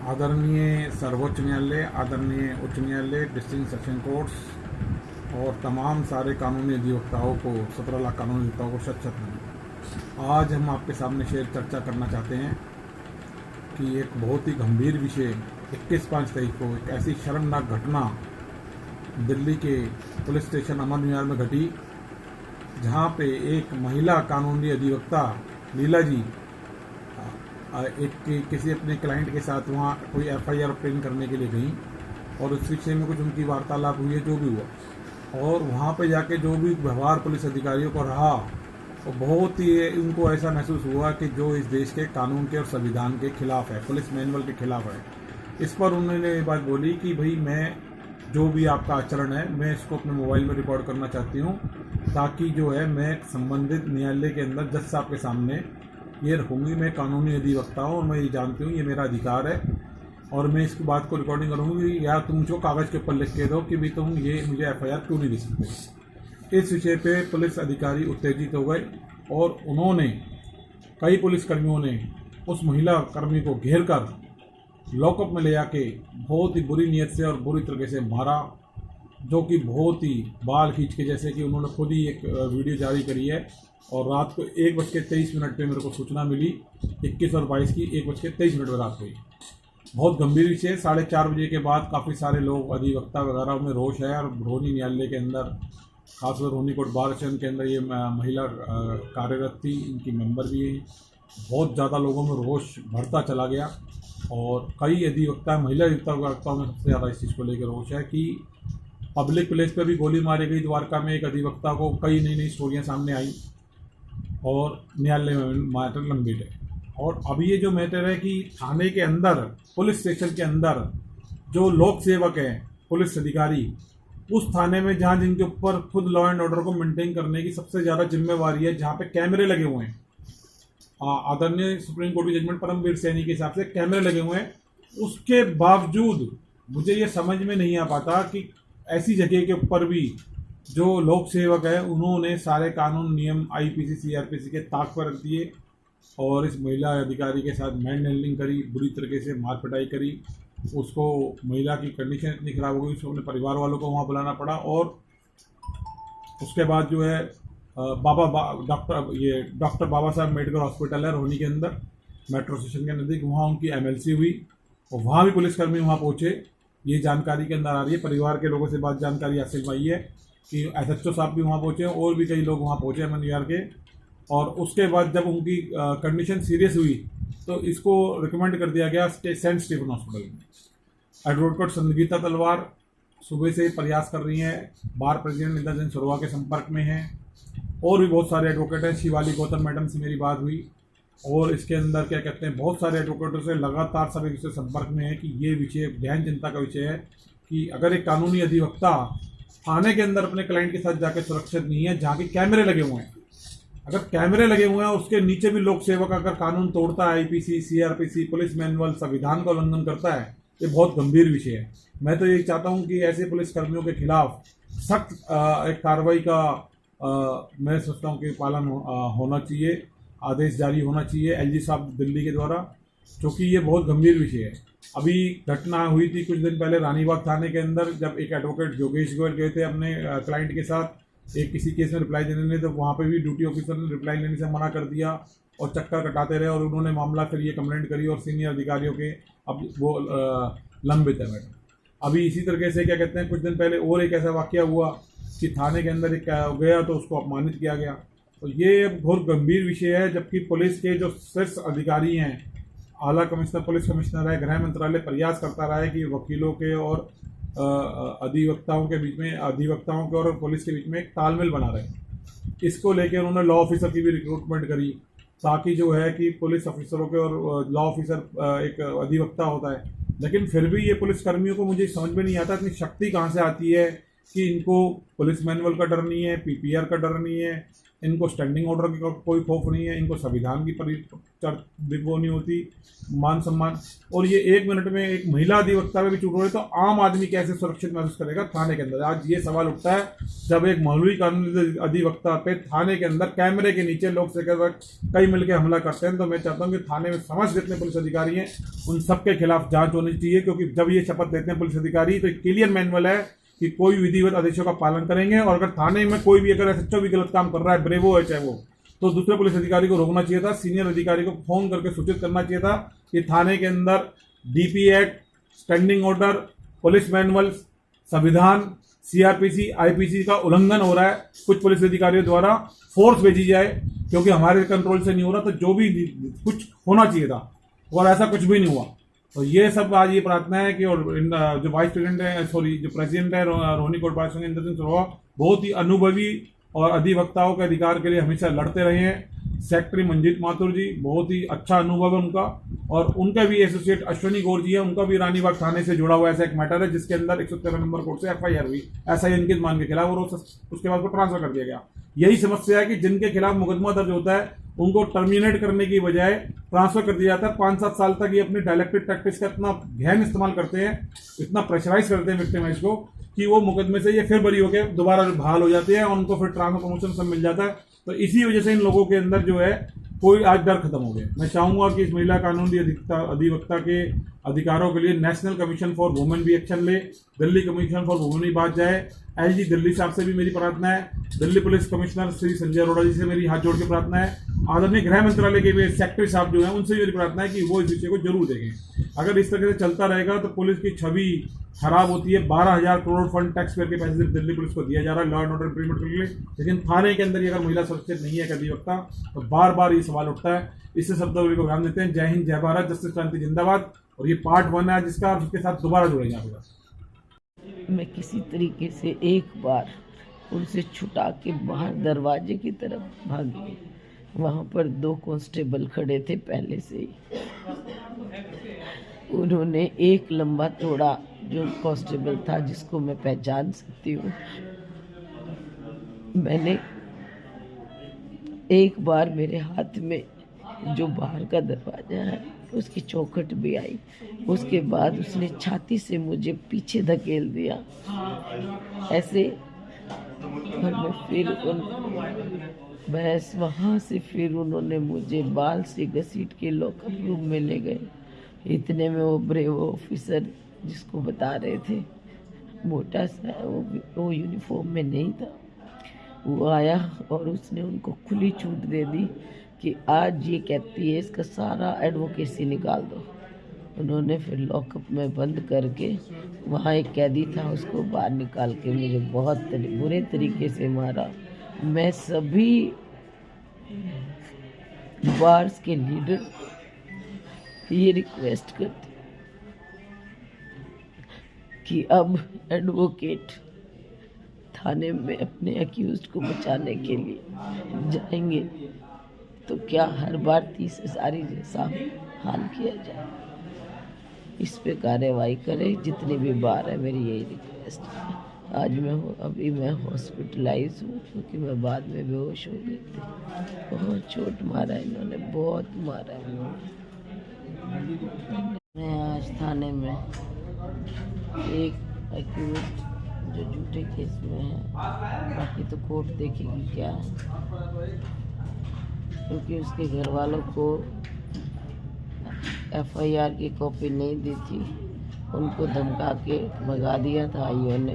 आदरणीय सर्वोच्च न्यायालय, आदरणीय उच्च न्यायालय, डिस्ट्रिक्ट सेशन कोर्ट्स और तमाम सारे कानूनी अधिवक्ताओं को 17 लाख कानूनी अधिवक्ताओं को शत शत नमन। आज हम आपके सामने चर्चा करना चाहते हैं कि एक बहुत ही गंभीर विषय 21/5 को एक ऐसी शर्मनाक घटना दिल्ली के पुलिस स्टेशन अमर विहार में घटी, जहां पे एक महिला कानूनी अधिवक्ता लीला जी किसी अपने क्लाइंट के साथ वहाँ कोई FIR ऑब्टेन करने के लिए गई और उस विषय में कुछ उनकी वार्तालाप हुई है, जो भी हुआ, और वहाँ पे जाके जो भी व्यवहार पुलिस अधिकारियों को रहा वो बहुत ही उनको ऐसा महसूस हुआ कि जो इस देश के कानून के और संविधान के खिलाफ है, पुलिस मैनुअल के खिलाफ है। इस पर उन्होंने ये बात बोली कि भाई मैं जो भी आपका आचरण है मैं इसको अपने मोबाइल में रिकॉर्ड करना चाहती हूँ, ताकि जो है मैं संबंधित न्यायालय के अंदर जज साहब के सामने ये रखूँगी। मैं कानूनी अधिवक्ता हूँ और मैं ये जानती हूँ, ये मेरा अधिकार है और मैं इसकी बात को रिकॉर्डिंग करूँगी, या तुम मुझको कागज़ के ऊपर लिख के दो कि भाई तुम ये मुझे FIR क्यों नहीं दे सकते। इस विषय पे पुलिस अधिकारी उत्तेजित हो गए और उन्होंने कई पुलिसकर्मियों ने उस महिला कर्मी को घेर कर लॉकअप में ले जाके बहुत ही बुरी नीयत से और बुरी तरीके से मारा, जो कि बहुत ही बाल खींच के, जैसे कि उन्होंने खुद ही एक वीडियो जारी करी है। और रात को 1:23 पे मेरे को सूचना मिली, 21 और 22 की 1:23 पर रात हुई। बहुत गंभीर विषय। 4:30 बजे के बाद काफ़ी सारे लोग अधिवक्ता वगैरह में रोष है, और रोहिणी न्यायालय के अंदर, खासकर रोहिणी कोर्ट बार स्टेशन के अंदर ये महिला कार्यरत थी, इनकी मेंबर भी है। बहुत ज़्यादा लोगों में रोष भरता चला गया और कई अधिवक्ता, महिला अधिवक्ताओं में सबसे ज़्यादा इस चीज़ को लेकर रोष है कि पब्लिक प्लेस पर भी गोली मारी गई द्वारका में एक अधिवक्ता को। कई नई नई स्टोरियाँ सामने आई और न्यायालय में मैटर लंबित है। और अभी ये जो मैटर है कि थाने के अंदर, पुलिस स्टेशन के अंदर जो लोक सेवक हैं, पुलिस अधिकारी, उस थाने में जहाँ जिनके ऊपर खुद लॉ एंड ऑर्डर को मेंटेन करने की सबसे ज़्यादा जिम्मेवारी है, जहाँ पे कैमरे लगे हुए हैं, आदरणीय सुप्रीम कोर्ट की जजमेंट परमवीर सैनी के हिसाब से कैमरे लगे हुए हैं, उसके बावजूद मुझे ये समझ में नहीं आ पाता कि ऐसी जगह के ऊपर भी जो लोक सेवक है उन्होंने सारे कानून नियम IPC CRPC के ताक पर रख दिए और इस महिला अधिकारी के साथ मैन हैंडलिंग करी, बुरी तरीके से मार पिटाई करी। उसको, महिला की कंडीशन इतनी ख़राब हो गई, उसको अपने परिवार वालों को वहाँ बुलाना पड़ा। और उसके बाद जो है डॉक्टर बाबा साहब मेडिकल हॉस्पिटल है रोहिणी के अंदर, मेट्रो स्टेशन के नज़दीक, वहाँ उनकी MLC हुई और वहाँ भी पुलिसकर्मी वहाँ पहुँचे। ये जानकारी के अंदर आ रही है, परिवार के लोगों से बात जानकारी हासिल हुई है कि SHO साहब भी वहाँ पहुँचे और भी कई लोग वहाँ पहुँचे अमन विहार के। और उसके बाद जब उनकी कंडीशन सीरियस हुई तो इसको रिकमेंड कर दिया गया सेंट स्टीफन हॉस्पिटल में। एडवोकेट संगीता तलवार सुबह से प्रयास कर रही हैं, बार प्रेसिडेंट निदा जैन सरोवा के संपर्क में हैं, और भी बहुत सारे एडवोकेट हैं। शिवाली गौतम मैडम से मेरी बात हुई और इसके अंदर क्या कहते हैं, बहुत सारे एडवोकेटों से लगातार सभी से संपर्क में है कि ये विषय गहन चिंता का विषय है कि अगर एक कानूनी अधिवक्ता थाने के अंदर अपने क्लाइंट के साथ जाकर सुरक्षित नहीं है, जहाँ के कैमरे लगे हुए हैं, अगर कैमरे लगे हुए हैं उसके नीचे भी लोक सेवक अगर कानून तोड़ता है, IPC CRPC पुलिस मैनुअल संविधान का उल्लंघन करता है, ये बहुत गंभीर विषय है। मैं तो ये चाहता हूँ कि ऐसे पुलिसकर्मियों के खिलाफ सख्त एक कार्रवाई का मैं सोचता हूँ कि पालन होना चाहिए, आदेश जारी होना चाहिए LG साहब दिल्ली के द्वारा, क्योंकि ये बहुत गंभीर विषय है। अभी घटना हुई थी कुछ दिन पहले रानीबाग थाने के अंदर, जब एक एडवोकेट योगेश गोयल गए थे अपने क्लाइंट के साथ एक किसी केस में रिप्लाई देने, तो वहाँ पे भी ड्यूटी ऑफिसर ने रिप्लाई लेने से मना कर दिया और चक्कर कटाते रहे और उन्होंने मामला फिर ये कंप्लेंट करी और सीनियर अधिकारियों के अब वो लंबित है मैडम। अभी इसी तरीके से क्या कहते हैं, कुछ दिन पहले और एक ऐसा वाकया हुआ कि थाने के अंदर एक गया तो उसको अपमानित किया गया। तो ये बहुत गंभीर विषय है, जबकि पुलिस के जो शीर्ष अधिकारी हैं, आला कमिश्नर, पुलिस कमिश्नर है, गृह मंत्रालय प्रयास करता रहा है कि वकीलों के और अधिवक्ताओं के बीच में, अधिवक्ताओं के और पुलिस के बीच में एक तालमेल बना रहे। इसको लेकर उन्होंने लॉ ऑफिसर की भी रिक्रूटमेंट करी, ताकि जो है कि पुलिस ऑफिसरों के और लॉ ऑफिसर एक अधिवक्ता होता है, लेकिन फिर भी ये पुलिस कर्मियों को मुझे समझ में नहीं आता इतनी शक्ति कहाँ से आती है कि इनको पुलिस मैनुअल का डर नहीं है, PPR का डर नहीं है, इनको स्टैंडिंग ऑर्डर का कोई खौफ नहीं है, इनको संविधान की वो नहीं होती, मान सम्मान। और ये 1 मिनट में एक महिला अधिवक्ता पे भी चूक रहे तो आम आदमी कैसे सुरक्षित महसूस करेगा थाने के अंदर। आज ये सवाल उठता है जब एक मामूली कानूनी अधिवक्ता पे थाने के अंदर कैमरे के नीचे लोग कई मिलकर हमला करते हैं। तो मैं चाहता हूँ कि थाने में समस्त जितने पुलिस अधिकारी हैं उन सबके खिलाफ जांच होनी चाहिए, क्योंकि जब ये शपथ लेते हैं पुलिस अधिकारी तो एक क्लियर मैनुअल है कि कोई विधिवत आदेशों का पालन करेंगे। और अगर थाने में कोई भी अगर एसएचओ भी गलत काम कर रहा है, ब्रेवो है चाहे वो, तो दूसरे पुलिस अधिकारी को रोकना चाहिए था, सीनियर अधिकारी को फोन करके सूचित करना चाहिए था कि थाने के अंदर DP act, standing order, police manual, संविधान, सीआरपीसी, आईपीसी का उल्लंघन हो रहा है। कुछ पुलिस अधिकारियों द्वारा फोर्स भेजी जाए, क्योंकि हमारे कंट्रोल से नहीं हो रहा, तो जो भी कुछ होना चाहिए था और ऐसा कुछ भी नहीं हुआ। तो ये सब आज ये प्रार्थना है कि, और जो वाइस प्रेसिडेंट है, सॉरी जो प्रेसिडेंट है रोहिणी कोटपाल सिंह इंद्र सिंह सरोहा, बहुत ही अनुभवी और अधिवक्ताओं के अधिकार के लिए हमेशा लड़ते रहे हैं। सेक्रेटरी मंजीत माथुर जी, बहुत ही अच्छा अनुभव है उनका, और उनका भी एसोसिएट अश्विनी गौर जी है, उनका भी रानीबाग थाने से जुड़ा हुआ ऐसा एक मैटर है जिसके अंदर 113 नंबर कोर्ट से FIR हुई SI अंकित मान के खिलाफ, और उसके बाद को ट्रांसफर कर दिया गया। यही समस्या है कि जिनके खिलाफ मुकदमा दर्ज होता है उनको टर्मिनेट करने की बजाय ट्रांसफर कर दिया जाता है। 5-7 साल तक ये अपनी डायलेक्टेड टैक्टिक्स का इतना गहन इस्तेमाल करते हैं, इतना प्रेशराइज करते हैं विक्टिमाइज को, कि वो मुकदमे से ये फिर बरी होकर दोबारा बहाल हो जाते हैं और उनको फिर ट्रांसफर प्रमोशन सब मिल जाता है। तो इसी वजह से इन लोगों के अंदर जो है कोई आज डर खत्म हो गया। मैं चाहूंगा कि इस महिला कानूनी अधिवक्ता के अधिकारों के लिए नेशनल कमीशन फॉर वुमेन भी एक्शन ले, दिल्ली कमीशन फॉर वुमेन भी बात जाए। LG दिल्ली साहब से भी मेरी प्रार्थना है, दिल्ली पुलिस कमिश्नर श्री संजय अरोड़ा जी से मेरी हाथ जोड़ के प्रार्थना है, आदरणीय गृह मंत्रालय के भी सेक्रेटरी साहब जो हैं उनसे मेरी प्रार्थना है कि वो इस विषय को जरूर देखें। अगर इस तरह से चलता रहेगा तो पुलिस की छवि खराब होती है। 12,000 करोड़ फंड टैक्स पेयर के पैसे सिर्फ दिल्ली पुलिस को दिया जा रहा है लॉ एंड ऑर्डर इम्प्लीमेंट करने के लिए, लेकिन थाने के अंदर अगर महिला सुरक्षित नहीं है अधिवक्ता तो बार बार ये सवाल उठता है। इससे शब्दावली को ध्यान देते हैं। जय हिंद, जय भारत, जस्टिस क्रांति जिंदाबाद। और ये पार्ट 1 है जिसका उसके साथ दोबारा जुड़ेंगे आप। मैं किसी तरीके से एक बार उनसे छुटा के बाहर दरवाजे की तरफ भागी। वहाँ पर 2 कांस्टेबल खड़े थे पहले से ही। उन्होंने एक लंबा तोड़ा जो कांस्टेबल था जिसको मैं पहचान सकती हूँ। मैंने एक बार मेरे हाथ में जो बाहर का दरवाजा है उसकी चौखट भी आई। उसके बाद उसने छाती से मुझे पीछे धकेल दिया ऐसे, और मैं फिर बस वहाँ से फिर उन्होंने मुझे बाल से घसीट के लॉकअप रूम में ले गए। इतने में वो ब्रेव ऑफिसर जिसको बता रहे थे, मोटा सा, वो यूनिफॉर्म में नहीं था, वो आया और उसने उनको खुली छूट दे दी कि आज ये कहती है इसका सारा एडवोकेसी निकाल दो। उन्होंने फिर लॉकअप में बंद करके, वहाँ एक कैदी था उसको बाहर निकाल के मुझे बहुत बुरे तरीके से मारा। मैं सभी बार्स के लीडर ये रिक्वेस्ट करती कि अब एडवोकेट थाने में अपने अक्यूज्ड को बचाने के लिए जाएंगे तो क्या हर बार 30 सारी जैसा हाल किया जाए, इस पे कार्रवाई करें जितनी भी बार है। मेरी यही रिक्वेस्ट है। आज अभी मैं हॉस्पिटलाइज हूँ क्योंकि मैं बाद में बेहोश हो गई थी। बहुत चोट मारा है इन्होंने, बहुत मारा है इन्होंने। मैं आज थाने में एक अक्यूज्ड जो झूठे केस में है, बाकी तो कोर्ट देखेगी क्या है, क्योंकि उसके घर वालों को FIR की कॉपी नहीं दी थी, उनको धमका के भगा दिया था आईओ ने।